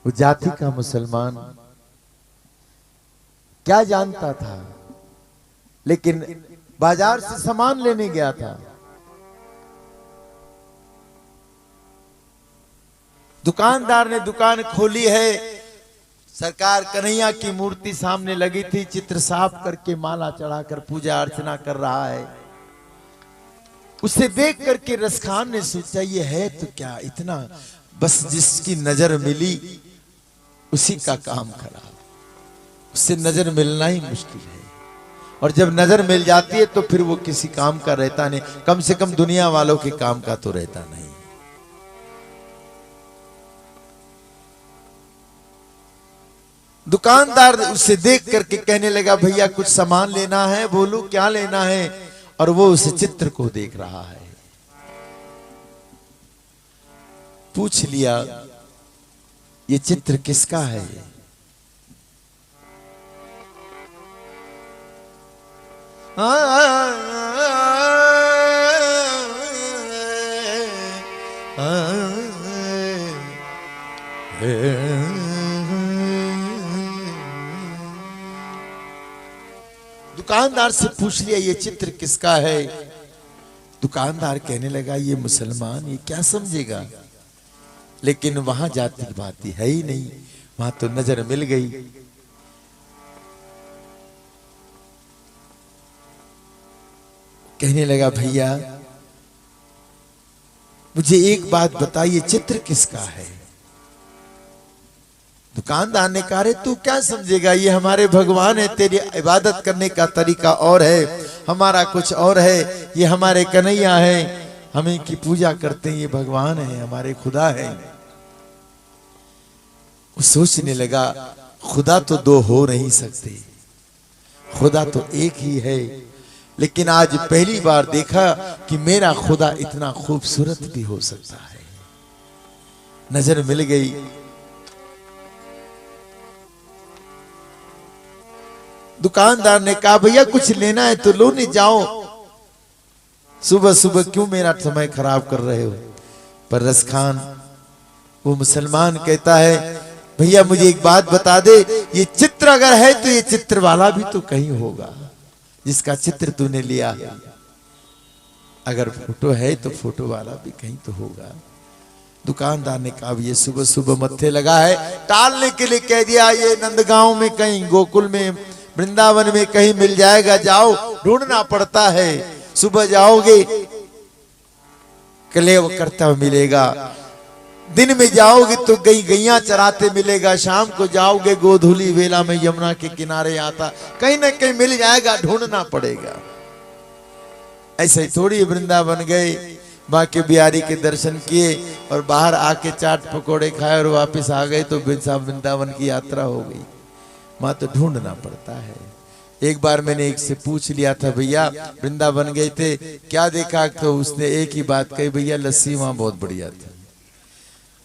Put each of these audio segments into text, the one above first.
वो जाति का मुसलमान क्या जानता था, लेकिन बाजार से सामान लेने गया था। दुकानदार ने दुकान खोली है, सरकार कन्हैया की मूर्ति सामने लगी थी, चित्र साफ करके माला चढ़ाकर पूजा अर्चना कर रहा है। उसे देख करके रसखान ने सोचा ये है तो क्या, इतना बस जिसकी नजर मिली उसी का काम खराब, उससे नजर मिलना ही मुश्किल है। और जब नजर मिल जाती है तो फिर वो किसी काम का रहता नहीं, कम से कम दुनिया वालों के काम का तो रहता नहीं। दुकानदार उसे देख करके कहने लगा भैया कुछ सामान लेना है, बोलो क्या लेना है। और वो उस चित्र को देख रहा है। पूछ लिया ये चित्र किसका है। दुकानदार से पूछ लिया ये चित्र किसका है। दुकानदार कहने लगा ये मुसलमान, ये क्या समझेगा। लेकिन वहां जाति बाती है ही नहीं, वहां तो नजर मिल गई। कहने लगा भैया मुझे एक बात बताइए चित्र किसका है। दुकानदार ने कहा रे तू क्या समझेगा, ये हमारे भगवान है, तेरी इबादत करने का तरीका और है, हमारा कुछ और है। ये हमारे कन्हैया है, हम इनकी पूजा करते हैं, ये भगवान है, हमारे खुदा है। वो सोचने लगा खुदा तो दो हो नहीं सकते, खुदा तो एक ही है। लेकिन आज पहली बार देखा कि मेरा खुदा इतना खूबसूरत भी हो सकता है। नजर मिल गई। दुकानदार ने कहा भैया कुछ लेना है तो लो, नहीं जाओ, सुबह सुबह क्यों मेरा समय खराब कर रहे हो। पर रसखान वो मुसलमान कहता है भैया मुझे एक बात बता दे, ये चित्र अगर है तो ये चित्र वाला भी तो कहीं होगा जिसका चित्र तूने लिया है। अगर फोटो है तो फोटो वाला भी कहीं तो होगा। दुकानदार ने कहा ये सुबह सुबह मत्थे लगा है, टालने के लिए कह दिया ये नंदगांव में कहीं, गोकुल में, वृंदावन में कहीं मिल जाएगा, जाओ, ढूंढना पड़ता है। सुबह जाओगे कलेव करता हुआ मिलेगा, दिन में जाओगे तो गैया चराते मिलेगा, शाम को जाओगे गोधूली वेला में यमुना के किनारे आता, कहीं ना कहीं मिल जाएगा, ढूंढना पड़ेगा। ऐसे ही थोड़ी वृंदावन गए, बाकी बिहारी के दर्शन किए और बाहर आके चाट पकोड़े खाए और वापस आ गए तो वृंदावन की यात्रा हो गई। वहां तो ढूंढना पड़ता है। एक बार मैंने एक से पूछ लिया था भैया वृंदावन गए थे क्या देखा, तो उसने एक ही बात कही भैया लस्सी वहां बहुत बढ़िया थी।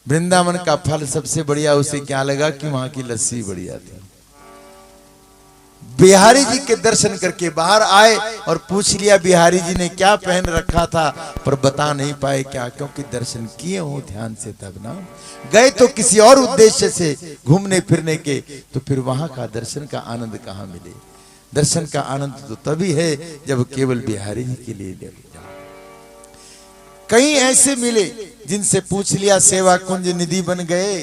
वृंदावन का फल सबसे बढ़िया उसे क्या लगा कि वहां की लस्सी बढ़िया थी। बिहारी जी के दर्शन करके बाहर आए और पूछ लिया बिहारी जी ने क्या पहन रखा था, पर बता नहीं पाए क्या, क्योंकि दर्शन किए हो ध्यान से तब ना, गए तो किसी और उद्देश्य से घूमने फिरने के, तो फिर वहां का दर्शन का आनंद कहां मिले। दर्शन का आनंद तो तभी है जब केवल बिहारी जी के लिए ले जाओ। कई ऐसे मिले जिनसे पूछ लिया सेवा कुंज निधि बन गए,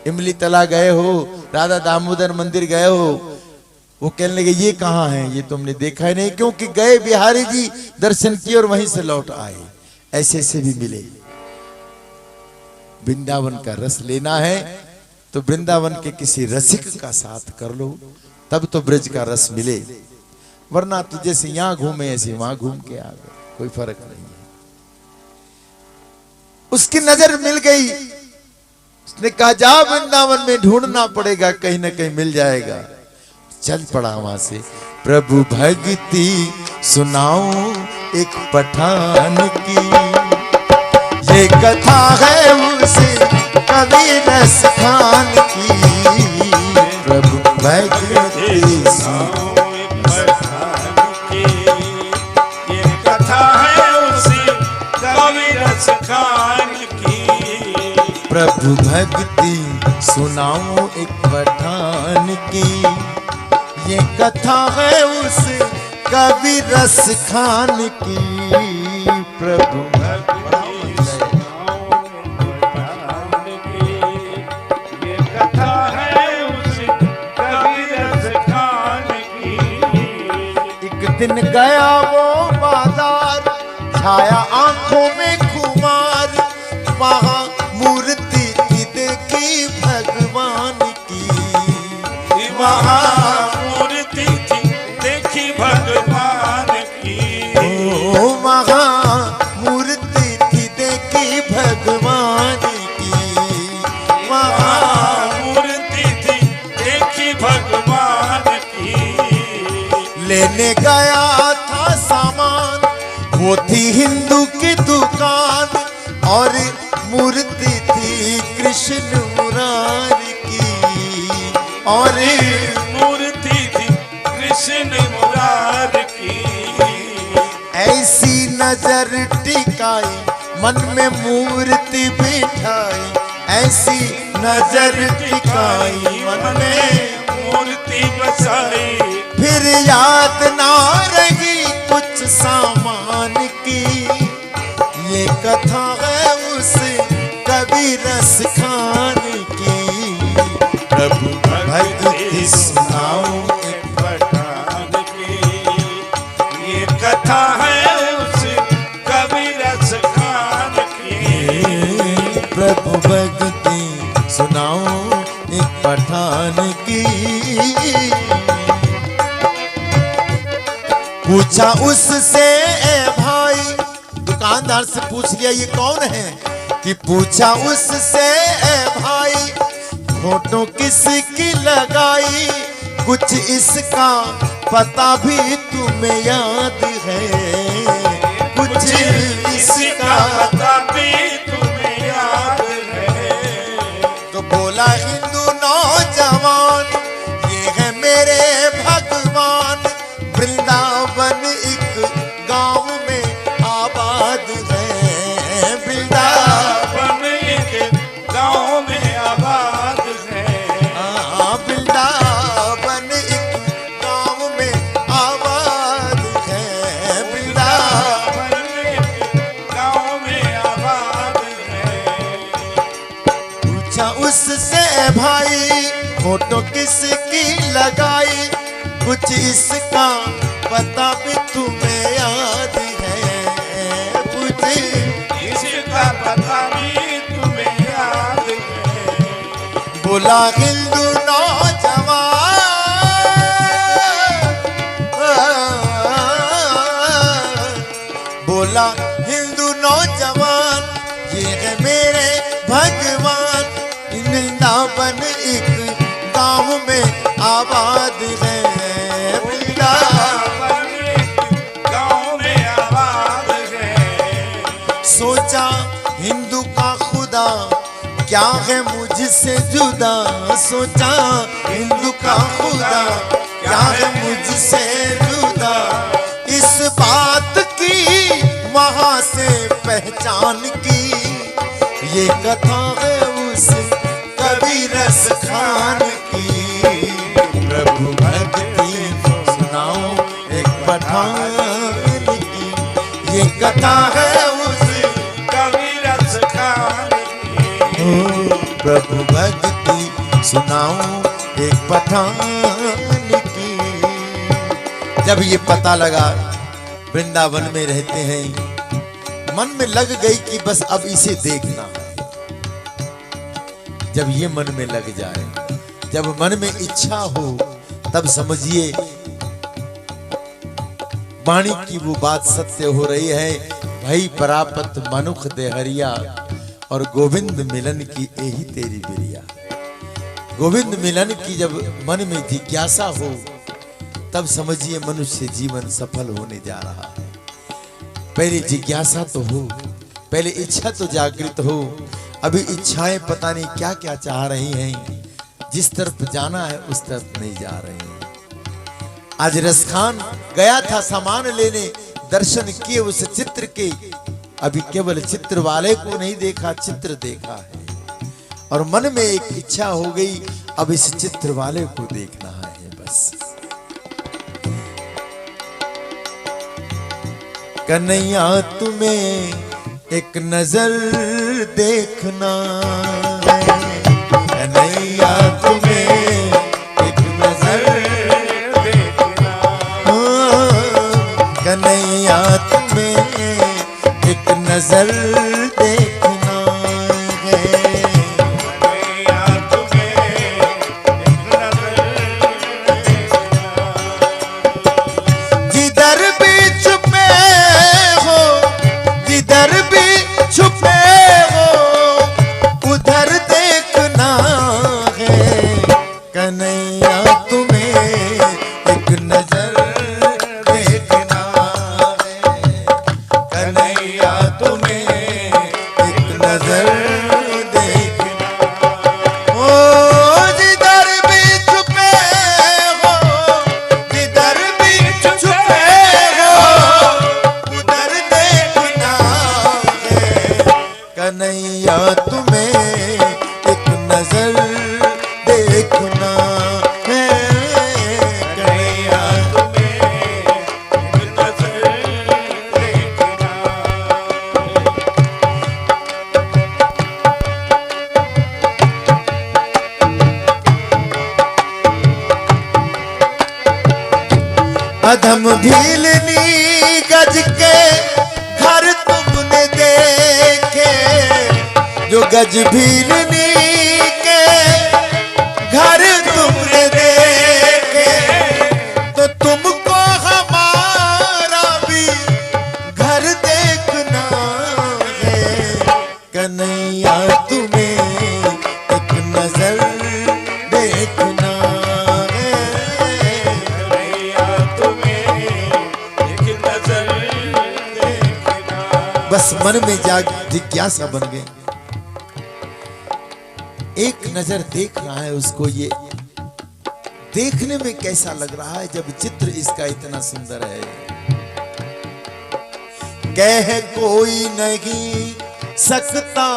इमली तला गए हो, राधा दामोदर मंदिर गए हो, वो कहने लगे ये कहाँ है, ये तुमने देखा ही नहीं, क्योंकि गए बिहारी जी दर्शन किए और वहीं से लौट आए। ऐसे ऐसे भी मिले। वृंदावन का रस लेना है तो वृंदावन के किसी रसिक का साथ कर लो, तब तो ब्रज का रस मिले, वरना तो जैसे यहां घूमे ऐसे वहां घूम के आ गए, कोई फर्क नहीं है। उसकी नजर मिल गई, उसने कहा जा वृंदावन में ढूंढना पड़ेगा, कहीं ना कहीं मिल जाएगा। चल पड़ा वहां से। प्रभु भक्ति सुनाओ एक पठान की, ये कथा है उसे कवि रसखान की। प्रभु भक्ति सुनाओ एक पठान की, ये कथा है उसे कवि रसखान की। प्रभु भक्ति सुनाऊं एक पठान की। ये कथा है उस कवि रस खान की। प्रभु दिन गया वो बाजार, छाया आंखों में खुमार, वहां मूर्ति थी देखी भगवान की। वहां मूर्ति थी देखी भगवान की। ओ वहां मूर्ति थी देखी भगवान की। वहां मूर्ति थी देखी भगवान की। लेने गया था सामान, वो थी हिंदू की दुकान, और मूर्ति थी कृष्ण मुरारी की। और मूर्ति थी कृष्ण मुरारी की। ऐसी नजर टिकाई, मन में मूर्ति बिठाई। ऐसी नजर टिकाई, मन में मूर्ति बसाई। फिर याद ना रही कुछ सामान की। ये कथा है उस कवि रस खान की। प्रभु भक्ति सुनाऊं एक पठान की। ये कथा है उस कवि रस खान की। प्रभु भक्ति सुनाऊं एक पठान की। पूछा उससे ए भाई, दुकानदार से पूछ लिया ये कौन है। कि पूछा उससे ए भाई, फोटो किसकी लगाई, कुछ इसका पता भी तुम्हें याद है। कुछ इसका पता भी तुम्हें याद है। तो बोला हिंदू नौजवान, ये है मेरे भगवान। वृंदावन एक गांव में आबाद है। वृंदावन एक गांव में आबाद है। वृंदावन एक गांव में आबाद है। वृंदावन एक गांव में आबाद है। पूछा उससे भाई, फोटो किसकी लगाई, कुछ इसका पता भी तुम्हें याद है। कुछ इसका पता भी तुम्हें याद है। बोला हिंदू नौजवान, बोला हिंदू नौजवान, ये है मेरे भगवान। वृंदावन एक गांव में आबाद है। गांव में आबाद है। सोचा हिंदू का खुदा क्या है मुझसे जुदा। सोचा हिंदू का खुदा क्या है मुझसे जुदा। इस बात की वहां से पहचान की। ये कथा है उस कवि रस खान की। प्रभु भक्ति सुनाओ एक पठान की। ये कथा है उस कवि रस खान की। प्रभु भक्ति सुनाऊं एक पठान की। जब ये पता लगा वृंदावन में रहते हैं, मन में लग गई कि बस अब इसे देखना है। जब ये मन में लग जाए, जब मन में इच्छा हो, तब समझिए वाणी की वो बात सत्य हो रही है। भई परापत मनुख देहरिया, और गोविंद मिलन की यही तेरी बिरिया। गोविंद मिलन की जब मन में जिज्ञासा हो, तब समझिए मनुष्य जीवन सफल होने जा रहा है। पहले जिज्ञासा तो हो, पहले इच्छा तो जागृत हो। अभी इच्छाएं पता नहीं क्या क्या चाह रही हैं, जिस तरफ जाना है उस तरफ नहीं जा रहे हैं। आज रसखान गया था सामान लेने, दर्शन किए उस चित्र के। अभी केवल चित्र वाले को नहीं देखा, चित्र देखा है। और मन में एक इच्छा हो गई, अब इस चित्र वाले को देखना है बस। कन्हैया तुम्हें एक नजर देखना है, कन्हैया तुम्हें एक नजर देखना, कन्हैया तुम्हें एक नजर देखना है, कन्हैया तुम्हें एक नजर देखना। जिधर भी छुपे हो, जिधर भी छुपे हो, उधर देखना है, कन्हैया तुम्हें एक नजर देखना है, कन्हैया तुम्हें एक नजर देखना। ओ जिधर भी छुपे हो, जिधर भी छुपे हो, उधर देखना है, कन्हैया तुम्हें एक नजर देखना है, कन्हैया तुम्हें एक नजर देखना। अधम भीलनी गज के घर तुमने देखे, जो गज भीलनी के घर तुमने देखे, तो तुमको हमारा भी घर देखना है, कन्हैया तुम्हें एक नजर देखना है, कन्हैया तुम्हें एक नजर देखना। बस मन में जाग जिज्ञासा बन गई, एक नजर देख रहा है उसको। ये देखने में कैसा लग रहा है जब चित्र इसका इतना सुंदर है। कह कोई नहीं सकता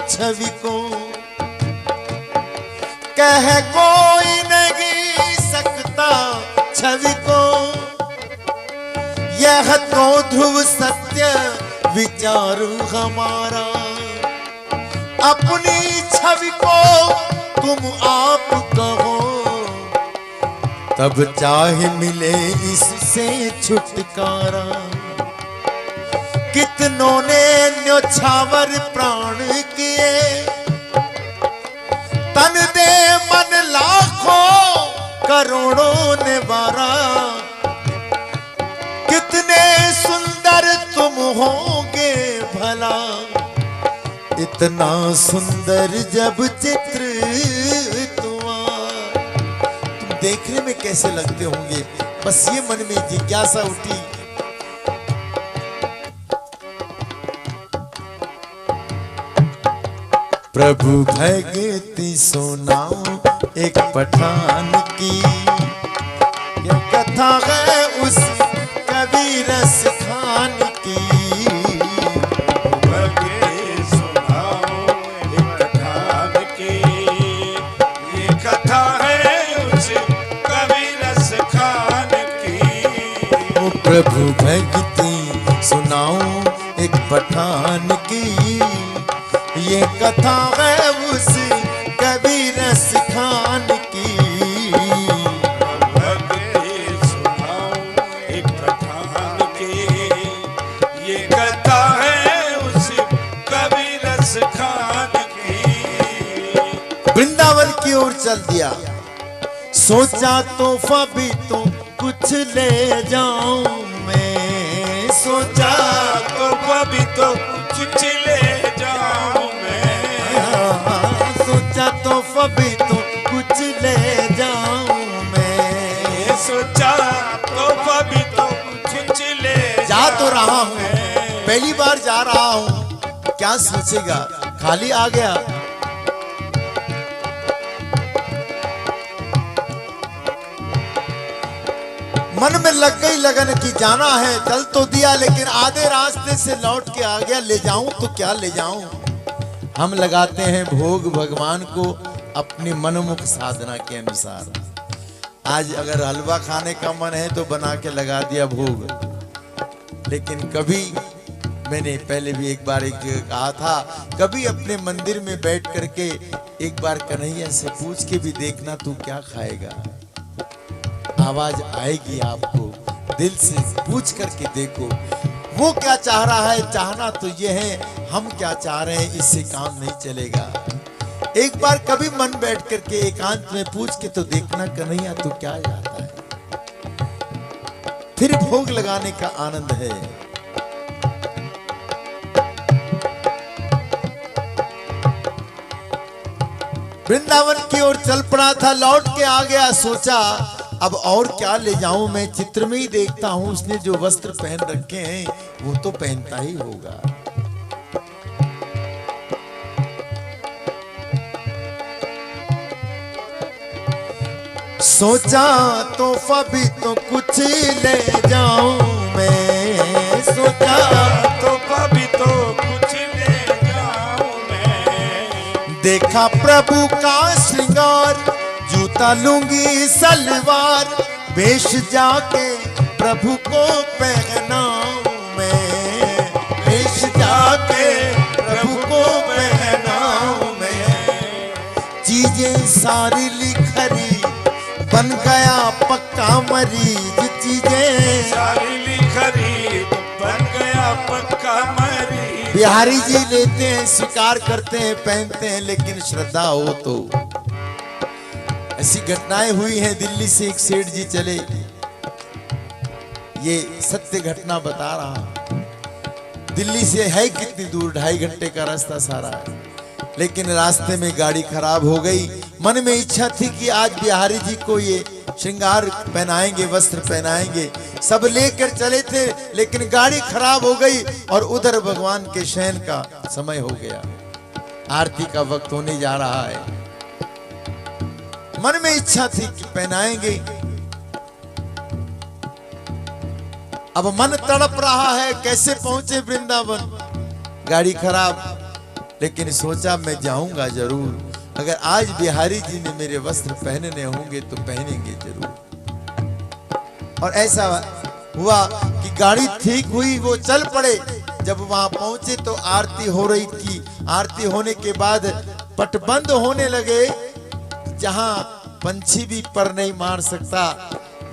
छवि को, कह कोई नहीं सकता छवि को, यह तो ध्रुव सत्य विचार हमारा, अपनी छवि को तुम आप कहो, तब चाहे मिले इससे छुटकारा। कितनों ने न्योछावर प्राण किए, तन दे मन लाखों करोड़ों ने बारा, कितने सुंदर तुम होगे भला, इतना सुंदर जब चित्र तुम्हारा। तुम देखने में कैसे लगते होंगे, बस ये मन में जिज्ञासा उठी। प्रभु भक्ति सुनाओ एक पठान की, ये कथा है उस कबीर खान की। भगे सुनाओ एक कथा की, ये कथा है उस कबीर खान की। ओ प्रभु भक्ति सुनाओ एक पठान की, ये कथा है उस कबीर खान की। भगे सुनाओ एक कथा की, ये कथा है उस कबीर खान की। वृंदावन की ओर चल दिया, सोचा तोहफा भी तो कुछ ले जाऊं मैं, सोचा तो कभी तो कुछ ले जाऊं मैं, सोचा तोहफा भी तो कुछ ले जाऊं मैं, सोचा तो कभी तो कुछ ले जा तो रहा हूँ, पहली बार जा रहा हूँ, क्या सोचेगा खाली आ गया। मन में लग गई लगन कि जाना है, चल तो दिया लेकिन आधे रास्ते से लौट के आ गया। ले जाऊं तो क्या ले जाऊं, हम लगाते हैं भोग भगवान को अपनी मनमुख साधना के अनुसार। आज अगर हलवा खाने का मन है तो बना के लगा दिया भोग, लेकिन कभी मैंने पहले भी एक बार एक जगह कहा था, कभी अपने मंदिर में बैठ करके एक बार कन्हैया से पूछ के भी देखना तू क्या खाएगा। आवाज आएगी आपको, दिल से पूछ करके देखो वो क्या चाह रहा है। चाहना तो ये है, हम क्या चाह रहे हैं, इससे काम नहीं चलेगा। एक बार कभी मन बैठ करके एकांत में पूछ के तो देखना कन्हैया तू क्या चाहता है, फिर भोग लगाने का आनंद है। वृंदावन की ओर चल पड़ा था, लौट के आ गया, सोचा अब और क्या ले जाऊं, मैं चित्र में ही देखता हूं उसने जो वस्त्र पहन रखे हैं वो तो पहनता ही होगा। सोचा तोहफा भी तो कुछ ले जाऊं मैं, सोचा तोहफा भी तो कुछ ले जाऊं मैं। देखा प्रभु का श्रृंगार, जूता लूंगी सलवार, वेश जाके प्रभु को पहनाऊं मैं, वेश जाके प्रभु को पहनाऊं मैं। चीजें सारी लिखरी बन गया पक्का मरीज, चीजें सारी लिखरी बन गया पक्का मरीज। बिहारी जी लेते हैं, स्वीकार करते हैं, पहनते हैं, लेकिन श्रद्धा हो तो। ऐसी घटनाएं हुई हैं। दिल्ली से एक सेठ जी चले, ये सत्य घटना बता रहा हूं। दिल्ली से है कितनी दूर, 2.5 घंटे का रास्ता सारा है, लेकिन रास्ते में गाड़ी खराब हो गई। मन में इच्छा थी कि आज बिहारी जी को ये श्रृंगार पहनाएंगे, वस्त्र पहनाएंगे, सब लेकर चले थे, लेकिन गाड़ी खराब हो गई और उधर भगवान के शयन का समय हो गया, आरती का वक्त होने जा रहा है। मन में इच्छा थी कि पहनाएंगे, अब मन तड़प रहा है कैसे पहुंचे वृंदावन, गाड़ी खराब, लेकिन सोचा मैं जाऊंगा जरूर, अगर आज बिहारी जी ने मेरे वस्त्र पहनने होंगे तो पहनेंगे जरूर। और ऐसा हुआ कि गाड़ी ठीक हुई, वो चल पड़े। जब वहां पहुंचे तो आरती हो रही थी। आरती होने के बाद पट बंद होने लगे, जहां पंछी भी पर नहीं मार सकता,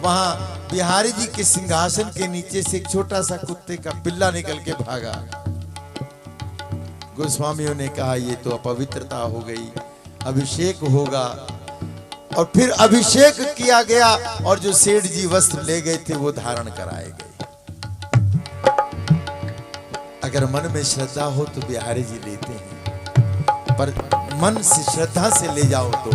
वहां बिहारी जी के सिंहासन के नीचे से एक छोटा सा कुत्ते का पिल्ला निकल के भागा। गोस्वामियों ने कहा ये तो अपवित्रता हो गई, अभिषेक होगा। और फिर अभिषेक किया गया और जो सेठ जी वस्त्र ले गए थे वो धारण कराए गए। अगर मन में श्रद्धा हो तो बिहारी जी लेते हैं, पर मन से श्रद्धा से ले जाओ तो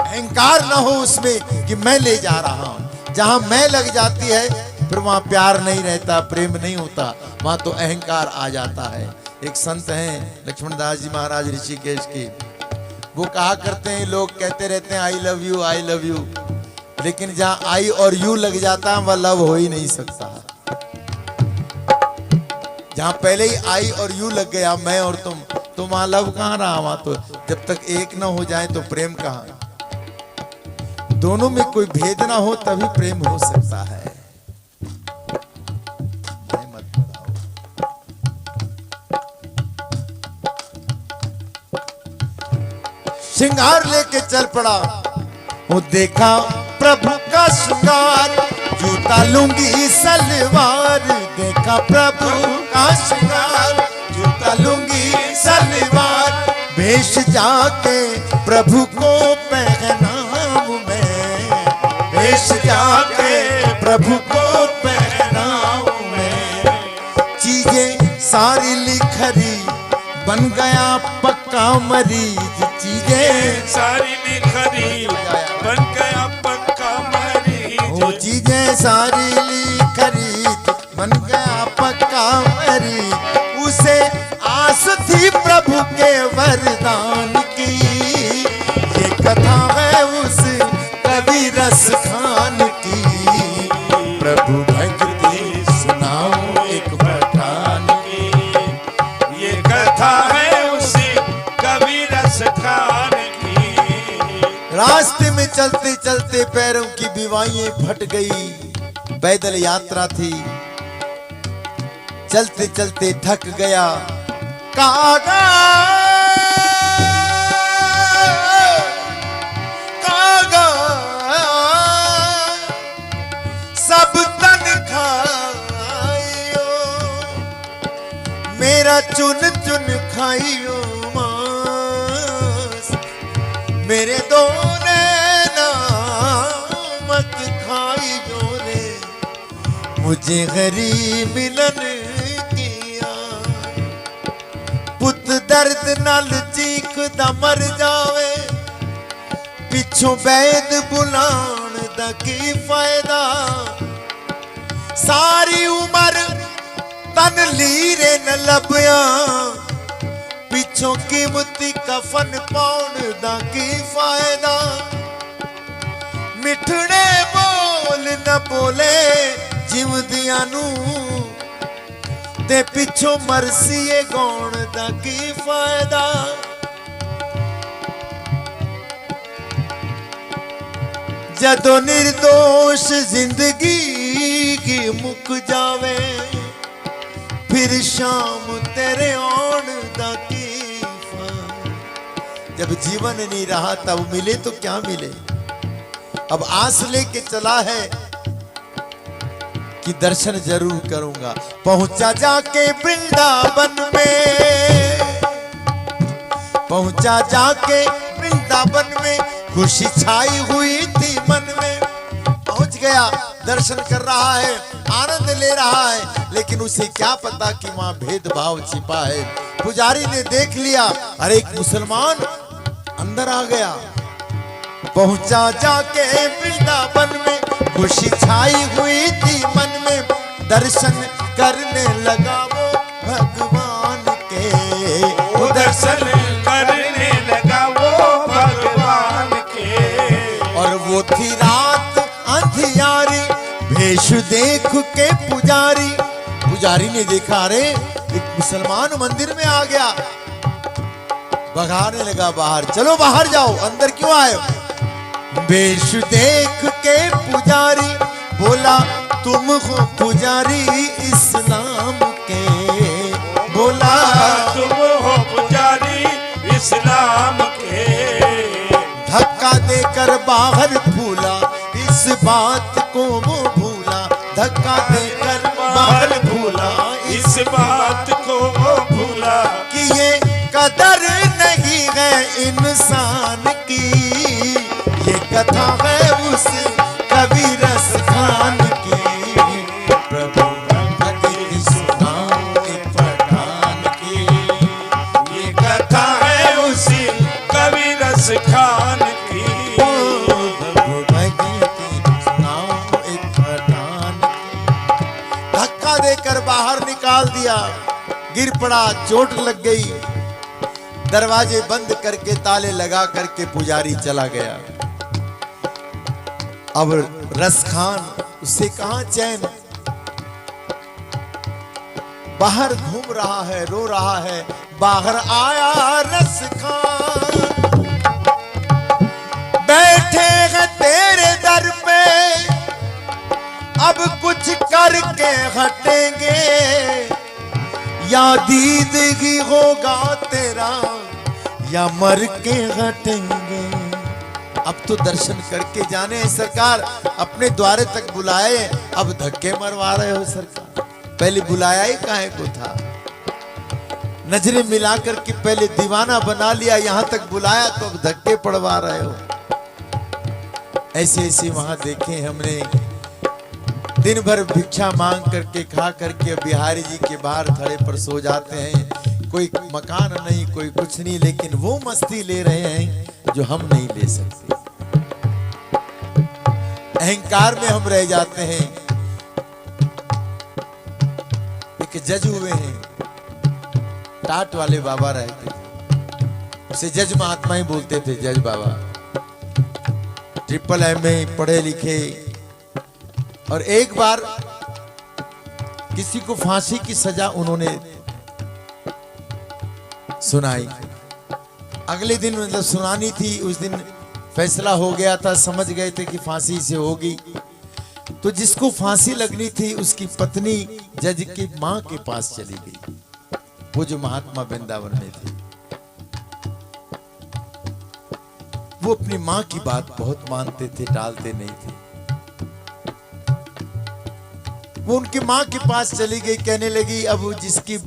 अहंकार ना हो उसमें कि मैं ले जा रहा हूं। जहां मैं लग जाती है फिर वहां प्यार नहीं रहता, प्रेम नहीं होता, वहां तो अहंकार आ जाता है। एक संत हैं लक्ष्मण दास जी महाराज ऋषिकेश के, वो कहा करते हैं, लोग कहते रहते हैं I love you I love you, लेकिन जहां आई और यू लग जाता है वह लव हो ही नहीं सकता। जहां पहले ही आई और यू लग गया, मैं और तुम, तो वहां लव कहां रहा, वहां तो जब तक एक ना हो जाए तो प्रेम कहां। दोनों में कोई भेद ना हो तभी प्रेम हो सकता है। श्रृंगार लेके चल पड़ा, वो देखा प्रभु का श्रृंगार, जूता लूंगी सलवार, देखा प्रभु का श्रृंगार, जूता लूंगी सलवार, वेश जाके प्रभु को पहनाऊं मैं, वेश जाके प्रभु को पहनाऊं मैं। चीजें सारी लिखरी बन गया पक्का मरीज, चीजें सारी लिखरी बन गया पक्का मरीज। वो चीजें सारी लिखरी बन गया पक्का मरीज। उसे आस थी प्रभु के वरदान की, ये कथा है उस कवि रस खान की। प्रभु भक्ति सुनाओ एक पठान की, ये कथा है उस कवि रास्ते में चलते चलते पैरों की बीवाइयां फट गई। पैदल यात्रा थी, चलते चलते थक गया। कागा कागा सब तन खाइयो, मेरा चुन चुन खाइयो मांस, मेरे दो नैना मत खाइयो रे, मुझे गरीब मिलन किया। पुत दर्द नाल चीख दा मर जावे, पिछों बैद बुलाण दा की फायदा। सारी उम्र तन लीरे न लभया, पिछों कीमती कफन पाउण दा की फायदा। मिठड़े बोल न बोले जिवदियां नू, ते पिछों मरसीए गौण दा की फायदा। जदों निर्दोष जिंदगी की मुक जावे, फिर शाम तेरे आउण दा की फायदा। जब जीवन नहीं रहा तब मिले तो क्या मिले। अब आस लेके चला है कि दर्शन जरूर करूंगा। पहुंचा जाके वृंदावन में, पहुंचा जाके वृंदावन में, खुशी छाई हुई थी मन में। पहुंच गया, दर्शन कर रहा है, आनंद ले रहा है, लेकिन उसे क्या पता कि वहां भेदभाव छिपा है। पुजारी ने देख लिया, अरे एक मुसलमान अंदर आ गया। पहुंचा जाके वृंदावन में, खुशी छाई हुई थी मन में। दर्शन करने लगा वो भगवान के, वो दर्शन करने लगा वो भगवान के। और वो थी रात अंधियारी, भेष देख के पुजारी। पुजारी ने देखा, अरे एक मुसलमान मंदिर में आ गया। भगाने लगा बाहर, चलो बाहर जाओ, अंदर क्यों आए। भेष देख के पुजारी बोला, तुम हो पुजारी इस्लाम के। बोला तुम हो पुजारी इस्लाम के। धक्का देकर बाहर फूला, इस बात को वो भूला। धक्का देकर बाहर फूला, इस बात को वो भूला कि ये कदर नहीं है इंसान की। ये कथा है उस कवि रस खान की। प्रभु भक्ति सुनाओ एक पठान की। ये कथा है उसी कवि रस खान की। प्रभु भक्ति सुनाओ एक पठान की। धक्का देकर बाहर निकाल दिया, गिर पड़ा, चोट लग गई। दरवाजे बंद करके ताले लगा करके पुजारी चला गया। अब रस खान, उससे कहां चैन। बाहर घूम रहा है, रो रहा है। बाहर आया रस खान, बैठे हैं तेरे दर पे, अब कुछ करके हटेंगे। या दीदगी होगा तेरा, या मर के हटेंगे। अब तो दर्शन करके जाने हैं सरकार, अपने द्वारे तक बुलाए, अब धक्के मरवा रहे हो सरकार। पहले बुलाया ही काहे को था। नजरें मिलाकर के पहले दीवाना बना लिया, यहां तक बुलाया तो अब धक्के पड़वा रहे हो। ऐसे ऐसे वहां देखे हमने, दिन भर भिक्षा मांग करके खा करके बिहारी जी के बाहर खड़े पर सो जाते हैं। कोई मकान नहीं, कोई कुछ नहीं, लेकिन वो मस्ती ले रहे हैं जो हम नहीं ले सकते। अहंकार में हम रह जाते हैं। एक जज हुए हैं, टाट वाले बाबा रहते थे, उसे जज महात्मा ही बोलते थे, जज बाबा। ट्रिपल में पढ़े लिखे, और एक बार किसी को फांसी की सजा उन्होंने सुनाई। अगले दिन मतलब सुनानी थी, उस दिन फैसला हो गया था, समझ गए थे कि फांसी से होगी। तो जिसको फांसी लगनी थी उसकी पत्नी जज की मां के पास चली गई, वो जो महात्मा वृंदावन में थे। वो अपनी मां की बात बहुत मानते थे, टालते नहीं थे। वो उनकी मां के पास चली गई, कहने लगी अब जिसकी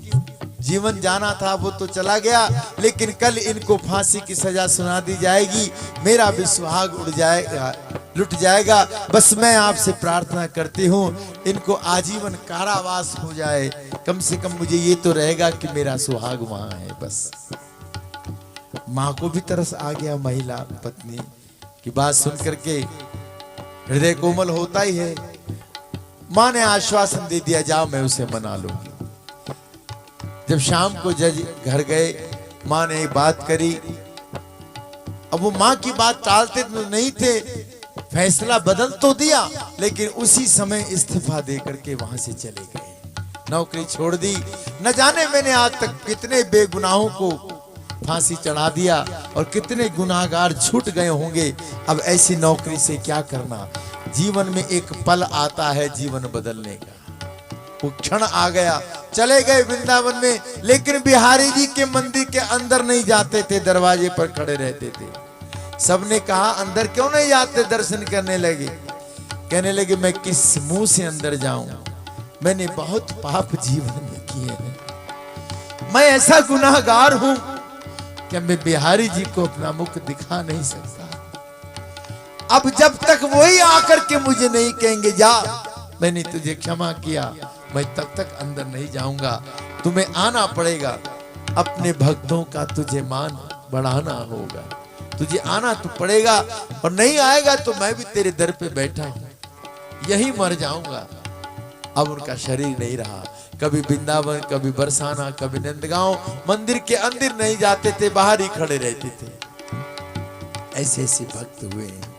जीवन जाना था वो तो चला गया, लेकिन कल इनको फांसी की सजा सुना दी जाएगी, मेरा भी सुहाग उड़ जाएगा, लुट जाएगा। बस मैं आपसे प्रार्थना करती हूँ इनको आजीवन कारावास हो जाए, कम से कम मुझे ये तो रहेगा कि मेरा सुहाग वहां है। बस मां को भी तरस आ गया महिला पत्नी की बात सुन करके, हृदय कोमल होता ही है। मां ने आश्वासन दे दिया, जाओ मैं उसे मना लूंगी। जब शाम को जज घर गए, मां ने एक बात करी। अब वो मां की बात टालते तो नहीं थे, फैसला बदल तो दिया, लेकिन उसी समय इस्तीफा दे करके वहां से चले गए, नौकरी छोड़ दी। न जाने मैंने आज तक कितने बेगुनाहों को फांसी चढ़ा दिया और कितने गुनाहगार छूट गए होंगे। अब ऐसी नौकरी से क्या करना। जीवन में एक पल आता है जीवन बदलने का, वो क्षण आ गया। चले गए वृंदावन में, लेकिन बिहारी जी के मंदिर के अंदर नहीं जाते थे, दरवाजे पर खड़े रहते थे। सबने कहा अंदर क्यों नहीं जाते, दर्शन करने लगे। कहने लगे मैं किस मुंह से अंदर जाऊं, मैंने बहुत पाप जीवन में किए हैं, मैं ऐसा गुनाहगार हूं कि मैं बिहारी जी को अपना मुख दिखा नहीं सकता। अब जब तक वही आकर के मुझे नहीं कहेंगे जा मैंने तुझे क्षमा किया, मैं तब तक अंदर नहीं जाऊंगा। तुम्हें आना पड़ेगा, अपने भक्तों का तुझे मान बढ़ाना होगा, तुझे आना तो पड़ेगा, और नहीं आएगा तो मैं भी तेरे दर पे बैठा हूं, यही मर जाऊंगा। अब उनका शरीर नहीं रहा। कभी वृंदावन, कभी बरसाना, कभी नंदगांव, मंदिर के अंदर नहीं जाते थे, बाहर ही खड़े रहते थे। ऐसे ऐसे भक्त हुए हैं।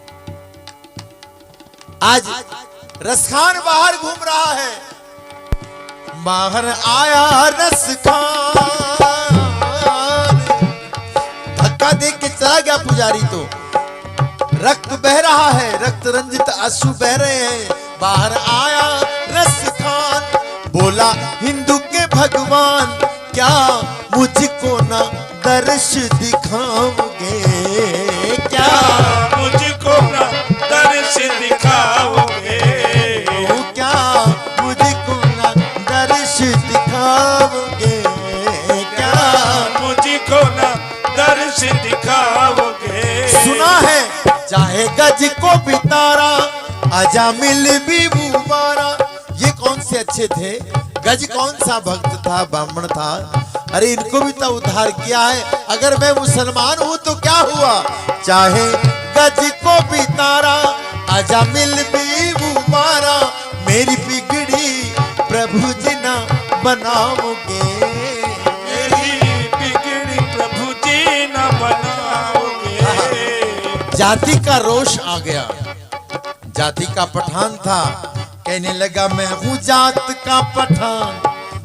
आज रसखान बाहर घूम रहा है, बाहर आया रसखान, धक्का दे के चला गया पुजारी। तो रक्त बह रहा है, रक्त रंजित आंसू बह रहे हैं। बाहर आया रसखान, बोला हिंदू के भगवान क्या मुझको ना दर्श दिखाओगे, क्या मुझको ना दर्श दिखाओगे, क्या मुझको ना दर्श दिखाओगे, क्या मुझको ना दर्श दिखाओगे। सुना है चाहे गज को भी तारा, आजा मिल भी मुबारा। ये कौन से अच्छे थे, गज कौन सा भक्त था, ब्राह्मण था, अरे इनको भी तो उद्धार किया है। अगर मैं मुसलमान हूं तो क्या हुआ, चाहे गज को भी तारा, आजा मिल भी मुबारा, मेरी बिगड़ी प्रभु जी ना बनाओगे, मेरी बिगड़ी प्रभु जी ना बनाओगे। जाति का रोष आ गया। जाति का पठान था, कहने लगा मैं हूँ जात का पठान,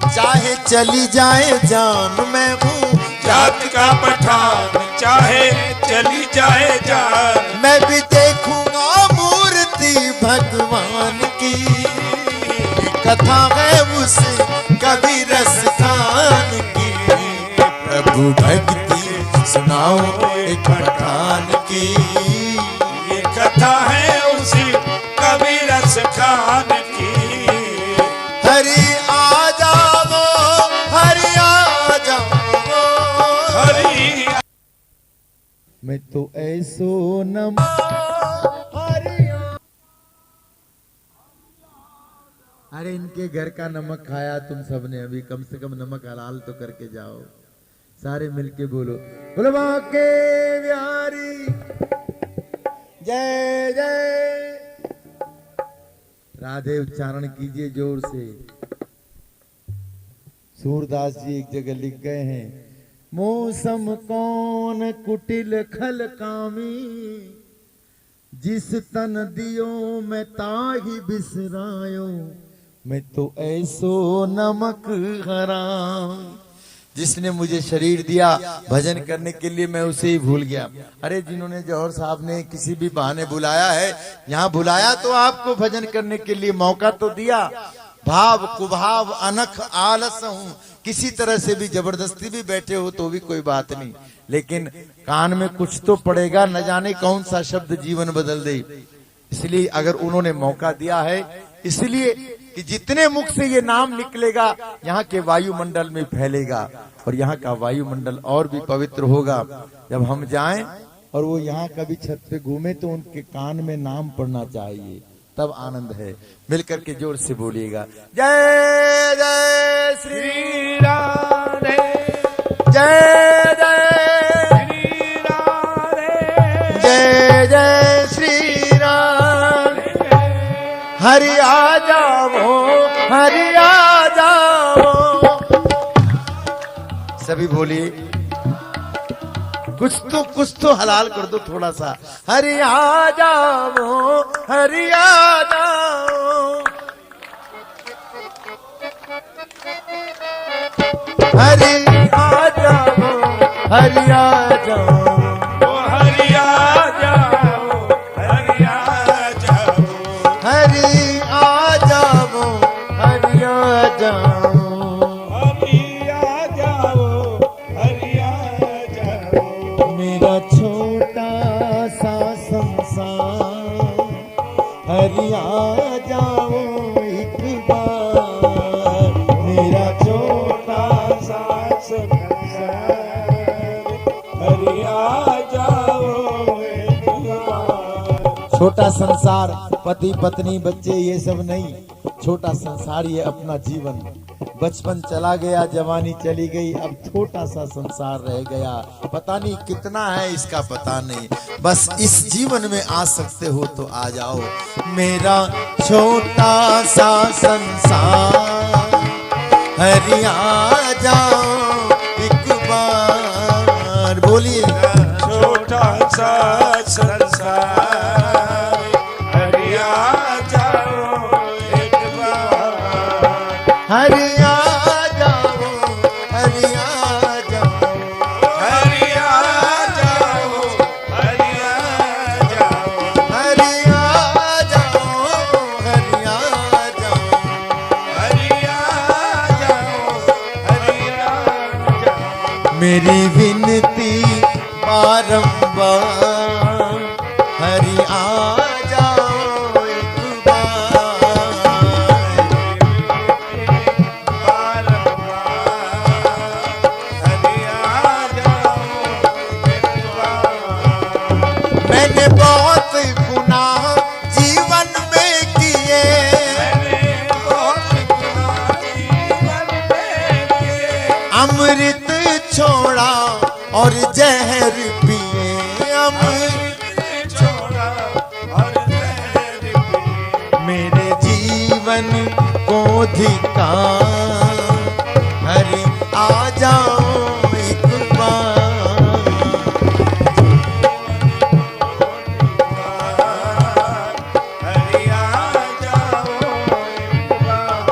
चाहे चली जाए जान, मैं हूँ जात का पठान, चाहे चली जाए जान, मैं भी देखूंगा मूर्ति भगवान की। कथा है उसे कभी रसखान की, प्रभु भक्ति सुनाओ एक पठान की। ये कथा है उसी कभी रसखान की। हरि आ जाओ, हरि आ जाओ, हरि मैं तो ऐसो नम हरि। अरे इनके घर का नमक खाया तुम सबने, अभी कम से कम नमक हलाल तो करके जाओ। सारे मिलके बोलो, बोलो बाके बिहारी जय जय। राधे उच्चारण कीजिए जोर से। सूरदास जी एक जगह लिख गए हैं, मौसम कौन कुटिल खल कामी, जिस तन दियो मैं ताही बिसरायो, मैं तो ऐसो नमक हराम। जिसने मुझे शरीर दिया भजन करने के लिए, मैं उसे ही भूल गया। अरे जिन्होंने जौहर साहब ने किसी भी बहाने बुलाया है, यहाँ बुलाया तो आपको भजन करने के लिए मौका तो दिया। भाव कुभाव अनख आलस हूँ, किसी तरह से भी जबरदस्ती भी बैठे हो तो भी कोई बात नहीं, लेकिन कान में कुछ तो पड़ेगा, न जाने कौन सा शब्द जीवन बदल दे। इसलिए अगर उन्होंने मौका दिया है, इसलिए कि जितने मुख से ये नाम निकलेगा यहाँ के वायुमंडल में फैलेगा, और यहाँ का वायुमंडल और भी पवित्र होगा। जब हम जाएं और वो यहाँ कभी छत पे घूमे तो उनके कान में नाम पड़ना चाहिए, तब आनंद है। मिलकर के जोर से बोलिएगा, जय जय श्री राधे, जय जय श्री राधे, जय जय श्री राधे। हरि आ जाओ, हरि आ जाओ। सभी बोलिए, कुछ तो हलाल कर दो थोड़ा सा। हरि आ जाओ, हरि आ जाओ, हरि आ जाओ, हरि आ जाओ, हरि आ जाओ, हरि आ जाओ, हरि आ जाओ, हरि आ जाओ, हरि आ जाओ, हरि आ जाओ। मेरा छोटा सा संसार, हरि आ जाओ एक बार। मेरा छोटा सा संसार, हरि आ जाओ एक बार। छोटा संसार पति पत्नी बच्चे ये सब नहीं, छोटा संसार ये अपना जीवन। बचपन चला गया, जवानी चली गई, अब छोटा सा संसार रह गया। पता नहीं कितना है इसका पता नहीं, बस इस जीवन में आ सकते हो तो आ जाओ। मेरा छोटा सा संसार, हरि आ जाओ एक बार। बोलिए, छोटा सा संसार, हरि आ जाओ एक बार। हरि आ जाओ, हरि आ जाओ, हरि आ जाओ, हरि आ जाओ, हरि आ जाओ, हरि आ जाओ, हरि आ जाओ, हरि आ जाओ। मेरी विनती बारंबार, हरि आ जाओ एक बार। मैंने बहुत गुनाह जीवन में किए, अमृत छोड़ा और जहर पिए, अमृत छोड़ा और जहर पिए। मेरे जीवन को धिक्कार, हरि आ जाओ एक बार। हरि आ जाओ एक बार।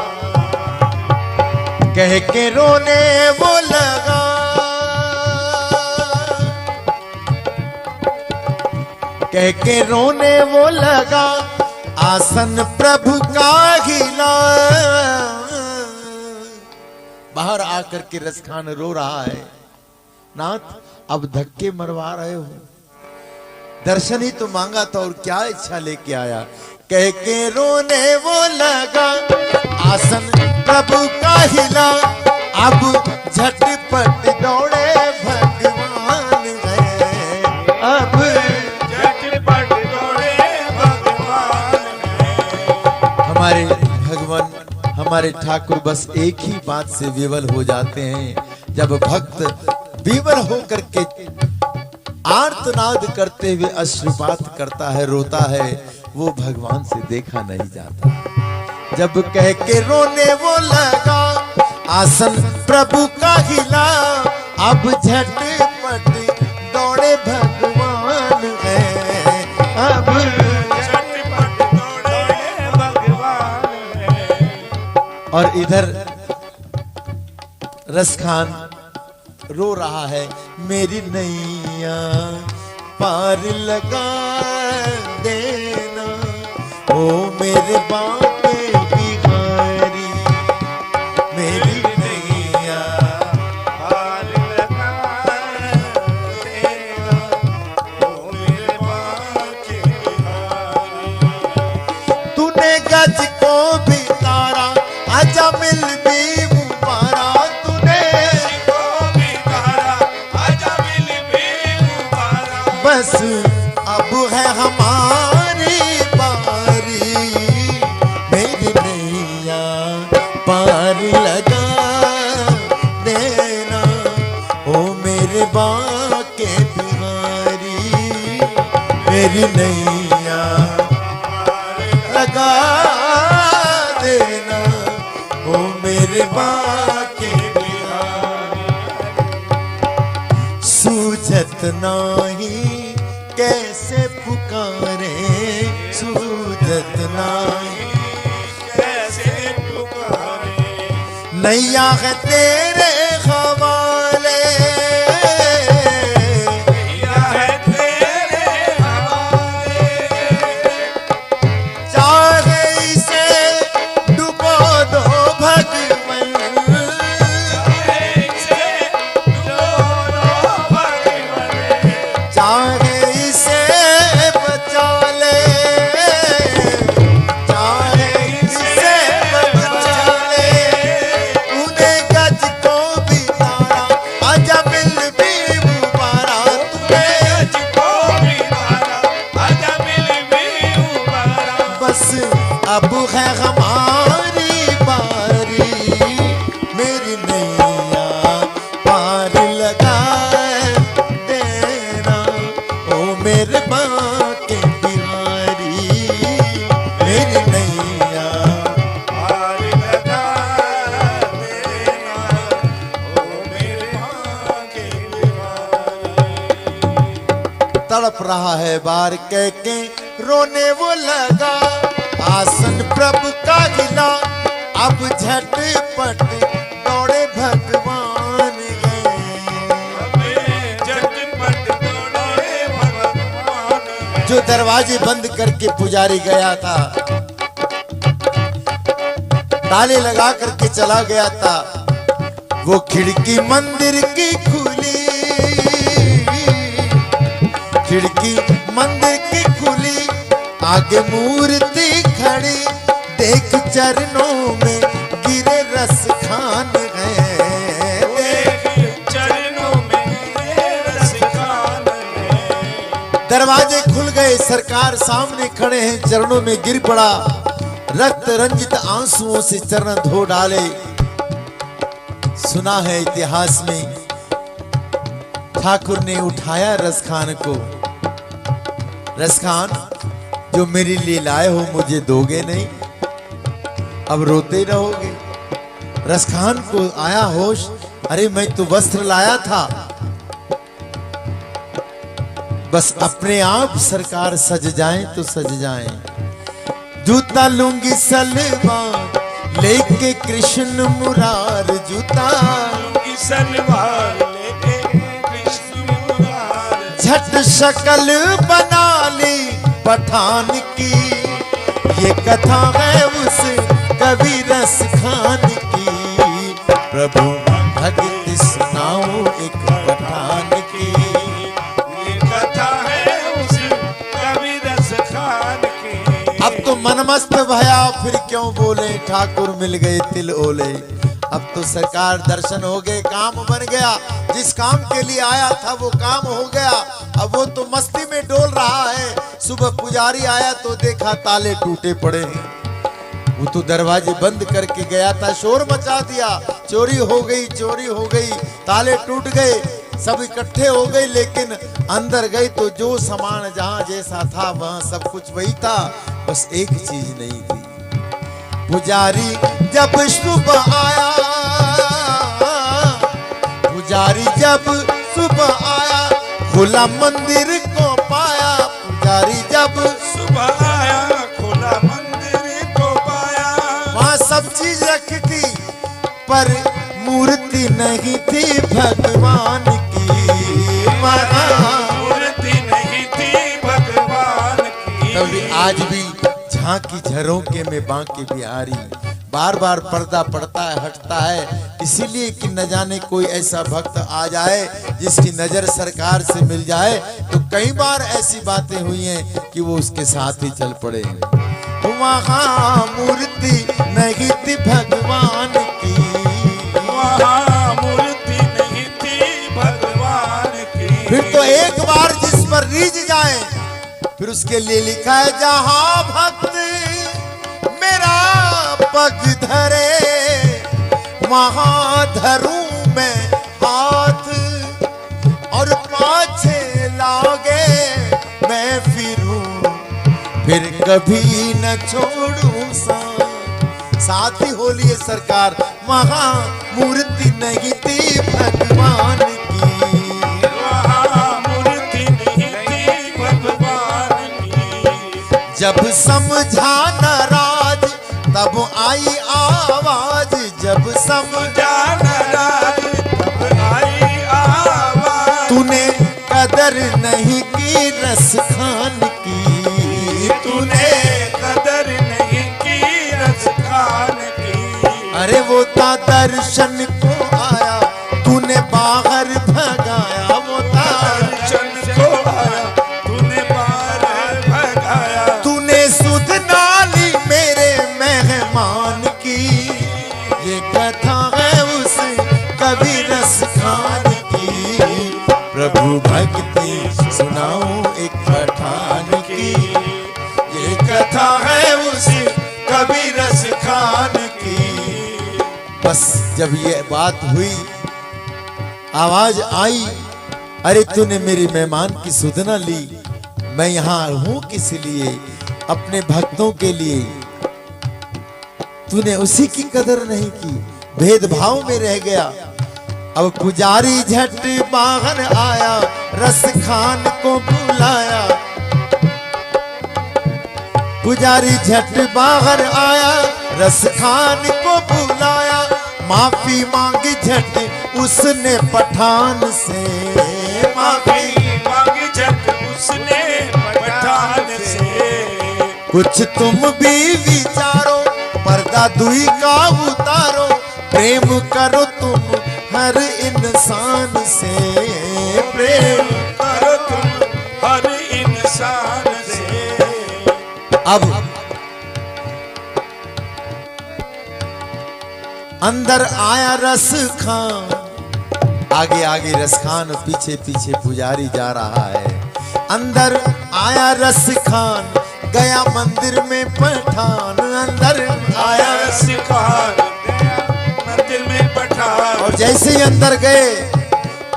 कह के रोने वो लगा, कह के रोने वो लगा, आसन प्रभु का हिला। बाहर आकर के रसखान रो रहा है, नाथ अब धक्के मरवा रहे हो, दर्शन ही तो मांगा था और क्या इच्छा लेके आया। कह के रोने वो लगा, आसन प्रभु का हिला, अब झटपट दौड़े भगवान है, अब झटपट दौड़े भगवान है। हमारे भगवान हमारे ठाकुर बस एक ही बात से विवल हो जाते हैं, जब भक्त विवल होकर के आर्तनाद करते हुए अश्रुपात करता है, रोता है, वो भगवान से देखा नहीं जाता। जब कह के रोने वो लगा, आसन प्रभु का हिला, अब झटपट दौड़े भगवान है, अब झटपट दौड़े भगवान है। और इधर रसखान रो रहा है, मेरी नैया पार लगा देना ओ मेरे बाप बिहारी, मेरी नैया पार लगा देना ओ मेरे बाके बिहारी। तूने गज को भी तारा, आजा मिल भी मुबारा, तूने को भी तारा, आजा मिल भी मुबारा। बस अब है हमारी बारी, मेरी नैया पार लगा देना ओ मेरे बाके बिहारी, मेरी नैया लगा देना ओ मेरे बाके बिहारी। सूझत नाही कैसे पुकारे, सूझत नाही कैसे पुकारे। नैया है तेरे हवाले, नैया है तेरे हवाले। चाहे इसे डुबो दो भगवन, चाहे इसे डुबो भगवन। चाहे इसे बचा ले, चाहे इसे बचा ले, तूने गज को भी तारा, आजा मिल भी मुबारा, तूने गज को भी तारा, आजा मिल भी मुबारा। बस अब है हमारी बारी, मेरी नैया पार लगा देना ओ मेरे बाके बिहारी, मेरी नैया पार लगा देना ओ मेरे बाके बिहारी। तड़प रहा है बार कह के रोने वो लगा, आसन प्रभु का गिला, अब झटपट दौड़े भगवान गए। अबे झटपट दौड़े भगवान। जो दरवाजे बंद करके पुजारी गया था, ताले लगा करके चला गया था, वो खिड़की मंदिर की खुली, खिड़की मंदिर की खुली, आगे मूर्ति खड़ी, देख चरणों में गिरे रस खान है, देख चरणों में गिरे रस खान है। दरवाजे खुल गए, सरकार सामने खड़े हैं, चरणों में गिर पड़ा, रक्त रंजित आंसुओं से चरण धो डाले। सुना है इतिहास में, ठाकुर ने उठाया रसखान को, रसखान जो मेरे लिए लाए हो मुझे दोगे नहीं, अब रोते रहोगे। रसखान को आया होश, अरे मैं तो वस्त्र लाया था, बस अपने आप सरकार सज जाएं तो सज जाएं। जूता लूंगी सलवार लेके कृष्ण मुरार, जूता की सलवार लेके कृष्ण मुरार। झट शक्ल बना ली पठान की, ये कथा है उस कवि रस खान की, प्रभु भक्ति सुनाओ एक पठान की। ये कथा है उस कवि रस खान की। अब तो मनमस्त भया फिर क्यों बोले, ठाकुर मिल गए तिल ओले। अब तो सरकार दर्शन हो गए, काम बन गया, जिस काम के लिए आया था वो काम हो गया। अब वो तो मस्ती में डोल रहा है। सुबह पुजारी आया तो देखा ताले टूटे पड़े हैं, वो तो दरवाजे बंद करके गया था, शोर मचा दिया, चोरी हो गई, चोरी हो गई, ताले टूट गए, सब इकट्ठे हो गए। लेकिन अंदर गए तो जो सामान जहां जैसा था वहां सब कुछ वही था, बस एक चीज नहीं थी। पुजारी जब सुबह आया, पुजारी जब सुबह आया, खुला मंदिर को पाया। पुजारी जब सुबह आया, खुला मंदिर को पाया। वहाँ सब चीज रखी थी पर मूर्ति नहीं थी भगवान आज भी झांकी झरोके में बांके बिहारी, बार बार पर्दा पड़ता है, हटता है, इसीलिए कि न जाने कोई ऐसा भक्त आ जाए जिसकी नजर सरकार से मिल जाए। तो कई बार ऐसी बातें हुई हैं कि वो उसके साथ ही चल पड़े। वहाँ मूर्ति नहीं थी भगवान की, वहाँ मूर्ति नहीं थी भगवान की। फिर तो एक बार जिस पर रीझ जाए, फिर उसके लिए लिखा है जहाँ भक्त मेरा पग धरे, वहाँ धरूं मैं हाथ और पाछे लागे मैं फिरूं, फिर कभी न छोड़ूं साथ ही होली है सरकार। वहाँ मूर्ति नहीं थी भगवान की, वहाँ मूर्ति नहीं थी भगवान की। जब समझा नाराज तब आई आवाज, जब समझा नाराज तब आई आवाज। तूने कदर नहीं की रस खान की, तूने कदर नहीं की रस खान की। अरे वो था दर्शन को आया, तूने बाहर भगाया, वो था दर्शन को आया, तूने बाहर भगाया। तूने सुध नाली मेरे मेहमान की, ये कथा है उस कवि रस खान की। प्रभु भक्ति सुनाऊं एक पठान की, ये कथा है उस कवि रस खान की। बस जब ये बात हुई, आवाज आई, अरे तूने मेरी मेहमान की सुध न ली, मैं यहाँ हूं किस लिए, अपने भक्तों के लिए। तूने उसी की कदर नहीं की, भेदभाव में रह गया। अब पुजारी झट बाहर आया, रस खान को बुलाया। पुजारी झट बाहर आया, रस खान को बुलाया। माफी मांगी झट उसने पठान से, माफी मांगी झट उसने पठान से। कुछ तुम भी विचारो, पर्दा दुई का उतारो, प्रेम करो तुम हर इंसान से, प्रेम करो तुम हर इंसान से। अब अंदर आया रस खान, आगे आगे रस खान, पीछे पीछे पुजारी जा रहा है। अंदर आया रस खान, गया मंदिर में पठान। अंदर आया रस खान, मंदिर में पठान। और जैसे ही अंदर गए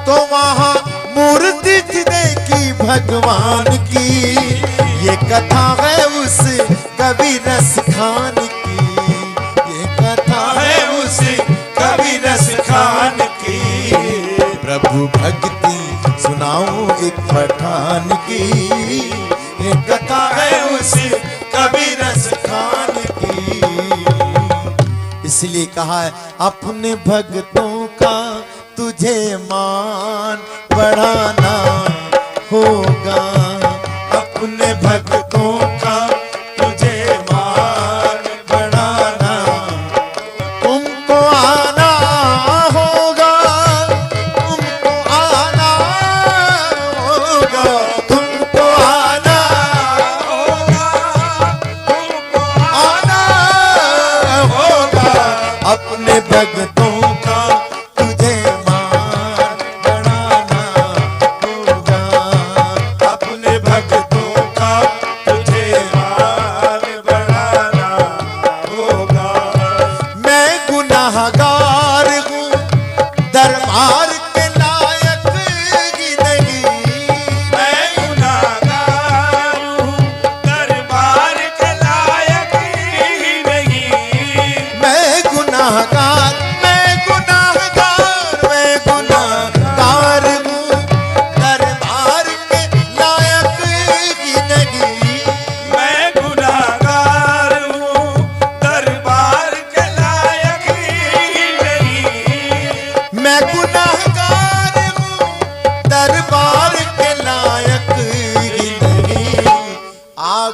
तो वहां मूर्ति देखी भगवान की, ये कथा है उस कवि रस खान की, ये कथा है उस कवि रस खान की। प्रभु भक्ति सुनाऊं एक पठान की, ये कथा है उस कवि रस खान की। इसलिए कहा है अपने भक्तों का तुझे मान बढ़ाना होगा, अपने भक्तों का तुझे मान बढ़ाना। तुमको आना होगा, तुमको आना होगा, तुमको आना होगा, तुमको आना होगा। अपने भक्तों का तुझे मान बढ़ाना होगा, अपने भक्तों का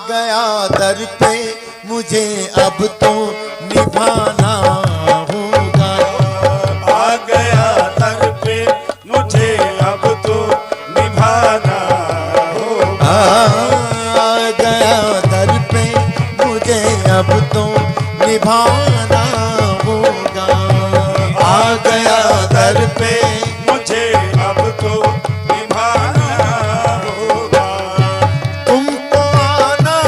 गया दर पे मुझे अब तो निभाना होगा। आ गया दर पे मुझे अब तो निभाना होगा। आ गया दर पे मुझे अब तो निभाना होगा। आ गया दर पे मुझे अब तो निभाना होगा। तुमको आना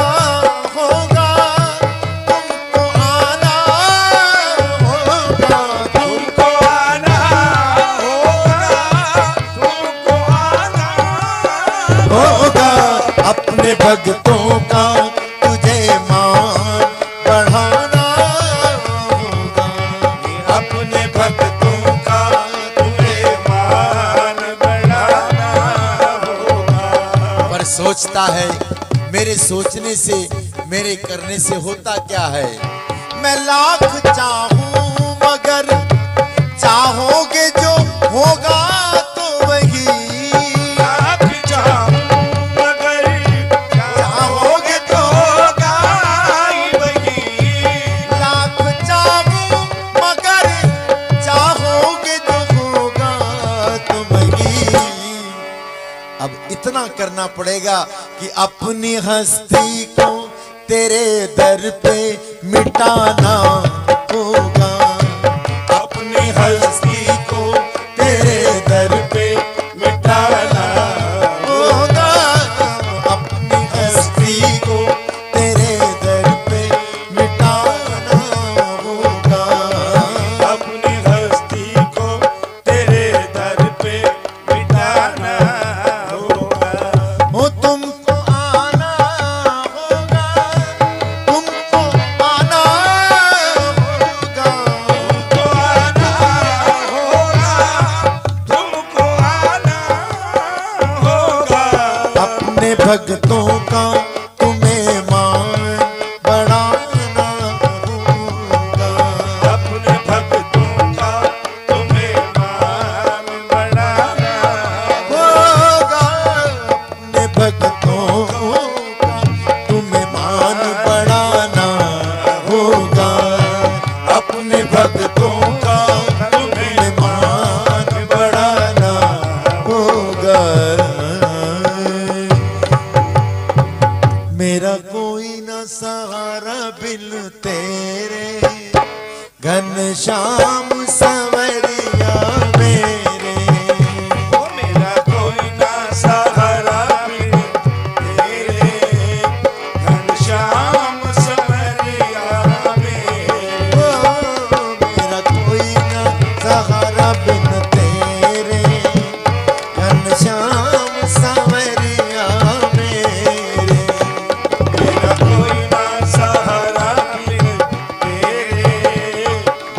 होगा, तुमको आना होगा, तुमको आना होगा, तुमको आना होगा। अपने भक्तों का तुझे मान बढ़ाना होगा। अपने भक्तों का तुझे मान बढ़ाना होगा। पर सोचता है मेरे सोचने से, मेरे करने से होता क्या है। मैं लाख चाहूं मगर चाहोगे जो होगा तो वही। लाख चाहूं मगर चाहोगे तो होगा ही वही। लाख चाहूं मगर चाहोगे जो होगा तो वही। अब इतना करना पड़ेगा कि अपनी हस्ती को तेरे दर पे मिटाना होगा। अपनी हस्ती को तेरे दर पे मिटाना होगा। अपनी हस्ती को तेरे दर पे मिटाना होगा। अपनी हस्ती को तेरे दर पे मिटाना होगा। हो तुमको आना होगा, तुमको आना होगा। तुमको आना होगा, तुमको आना होगा। अपने भक्तों का तुम्हें मान बढ़ाना होगा। अपने भक्तों का तुम्हें मान बढ़ाना होगा। अपने भक्तों का तुम्हें मान बढ़ाना होगा। अपने भक्तों का तुम्हें मान बढ़ाना होगा। मेरा कोई न सहारा बिन तेरे, घनश्याम संवरिया मेरे। ओ मेरा कोई ना सहारा बिन तेरे, घनश्याम संवरिया मेरे। ओ मेरा कोई न सहारा बिन तेरे, घनश्याम संवरिया मेरे। मेरा कोई ना सहारा बिन तेरे,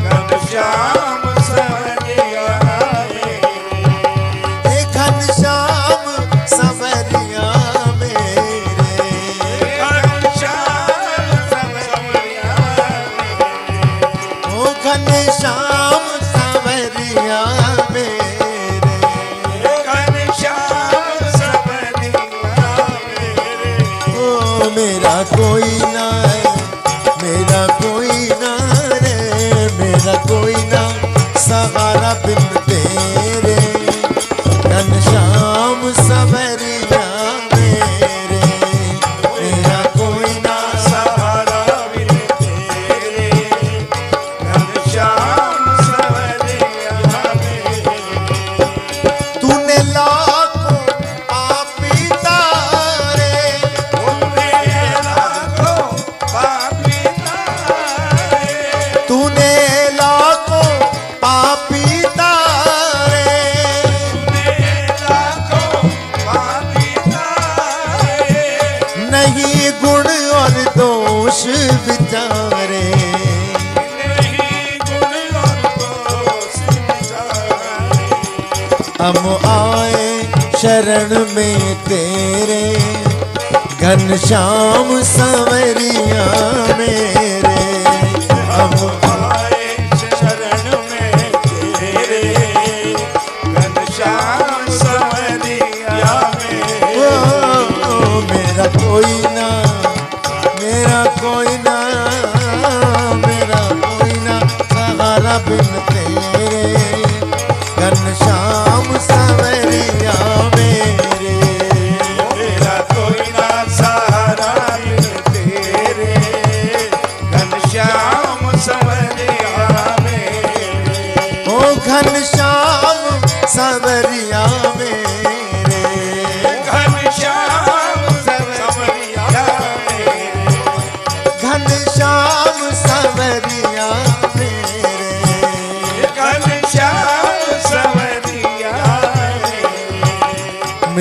घनश्याम संवरिया मेरे। घनश्याम संवरिया मेरे। घनश्याम संवरिया मेरे। ओ घनश्याम संवरिया मेरे। घनश्याम संवरिया मेरे। ओ मेरा कोई ना है, मेरा कोई ना रे, मेरा कोई ना सहारा बिन तेरे, घनश्याम संवरिया मेरे। मेरा कोई ना सहारा बिन तेरे, घनश्याम संवरिया मेरे। तूने लाखों पापी तारे, तूने लाखों पापी तारे, तूने लाखों पापी तारे। तूने लाखों पापी तारे। नहीं गुण और दोष विचारे, नहीं गुण और दोष विचारे। हम आए शरण में तेरे, घनश्याम संवरिया मेरे। हम आए शरण में तेरे, घनश्याम संवरिया मेरे। ओ मेरा कोई ना,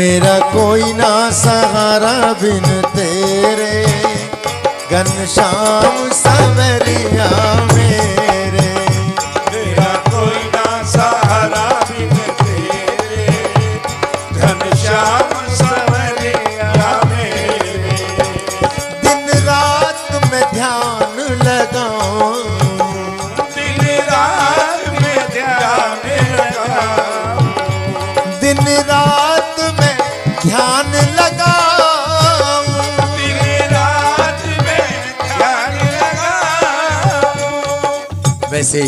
मेरा कोई ना सहारा बिन तेरे, घनश्याम सवरिया मेरे। मेरा कोई ना सहारा बिन तेरे, घनश्याम सवरिया मेरे। दिन रात में ध्यान लगाऊं, दिन रात में ध्यान लगाऊं, दिन रात में ध्यान लगाऊं, दिन रात में ध्यान लगाऊं। वैसे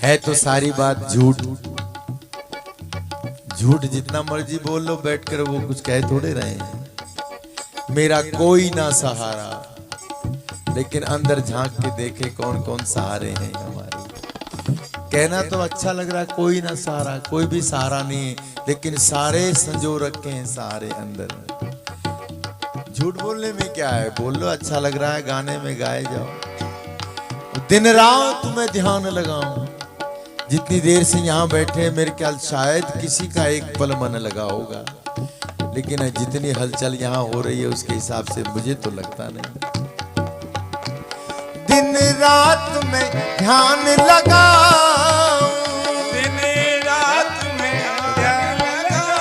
है तो सारी बात झूठ, झूठ जितना मर्जी बोल लो बैठकर, वो कुछ कह थोड़े रहे हैं। मेरा कोई ना सहारा, लेकिन अंदर झांक के देखे कौन कौन सहारे हैं हमारे। कहना तो अच्छा लग रहा है कोई ना सहारा, कोई भी सहारा नहीं है, लेकिन सारे संजो रखे हैं सहारे अंदर। झूठ बोलने में क्या है, बोल लो अच्छा लग रहा है, गाने में गाए जाओ। दिन रात में ध्यान लगाऊं, जितनी देर से यहाँ बैठे मेरे ख्याल शायद किसी का एक पल मन लगा होगा, लेकिन जितनी हलचल यहाँ हो रही है उसके हिसाब से मुझे तो लगता नहीं। दिन रात में ध्यान लगाऊं, दिन रात में ध्यान लगाऊं,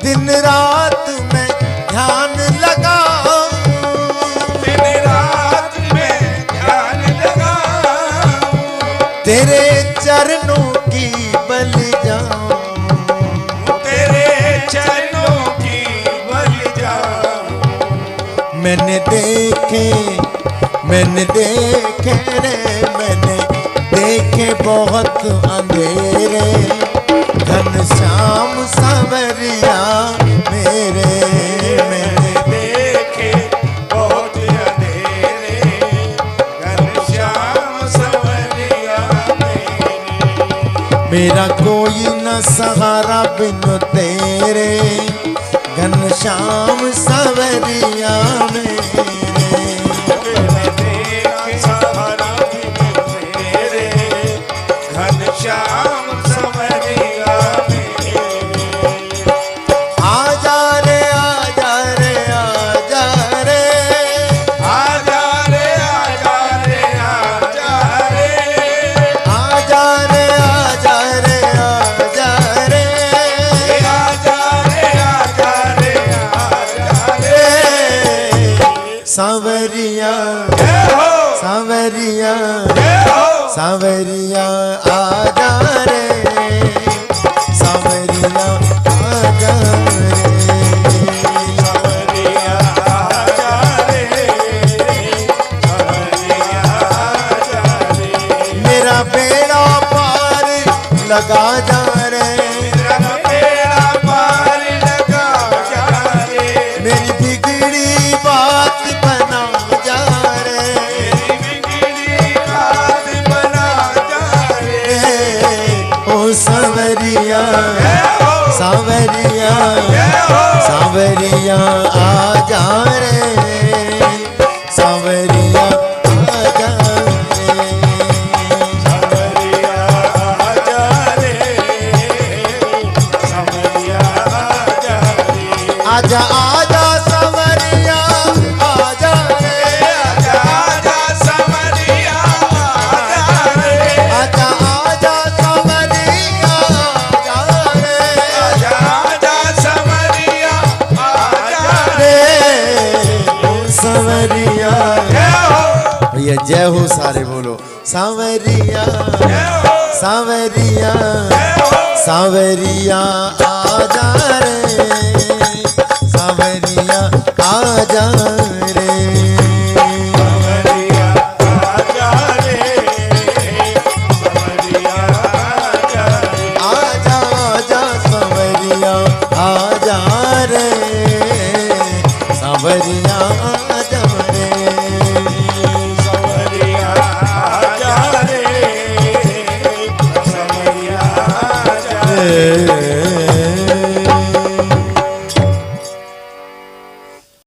दिन रात में ध्यान लगाऊं, दिन रात में ध्यान लगाऊं। तेरे चरणों की बलि जाऊं, तेरे चरणों की बलि जाऊं। मैंने देखे रे, मैंने देखे बहुत अंधेरे, घनश्याम सवरिया मेरे। मैंने देखे बहुत अंधेरे, घनश्याम सवरिया मेरे। मेरा कोई न सहारा बिन तेरे, घनश्याम सवरिया मेरे। सहारा बिन तेरे, घनश्याम सवरिया मेरे। आजा रे आजा रे आजा रे, आजा रे आजा रे आजा रे, आजा रे आजा रे आजा रे, आजा रे आजा रे आजा रे। सांवरिया जय हो, सांवरिया जय हो। सांवरिया आजा रे, सांवरिया आजा रे। सवरिया आजा रे, सवरिया आजा रे। मेरा बेड़ा पार लगा जा रे, मेरा बेड़ा पार लगा जा रे, मेरी बिगड़ी बात बना जा रे। मेरी बिगड़ी बात बना जा रे। ओ सांवरिया जय हो, सांवरिया जय हो। सांवरिया आजा रे, सांवरिया आजा रे। सवरिया आजा रे, सवरिया आजा रे। आजा आजा सांवरिया आजा रे, आजा आजा सवरिया आजा रे, आजा आजा सांवरिया आजा रे। आजा आजा सवरिया आजा रे। ओ सांवरिया जय हो, भैया जय हो, सारे बोलो सांवरिया जय हो, सांवरिया जय हो। सांवरिया आजा रे, सांवरिया आजा रे। सवरिया आजा रे, सवरिया आजा रे। आजा आजा सांवरिया आजा रे, सांवरिया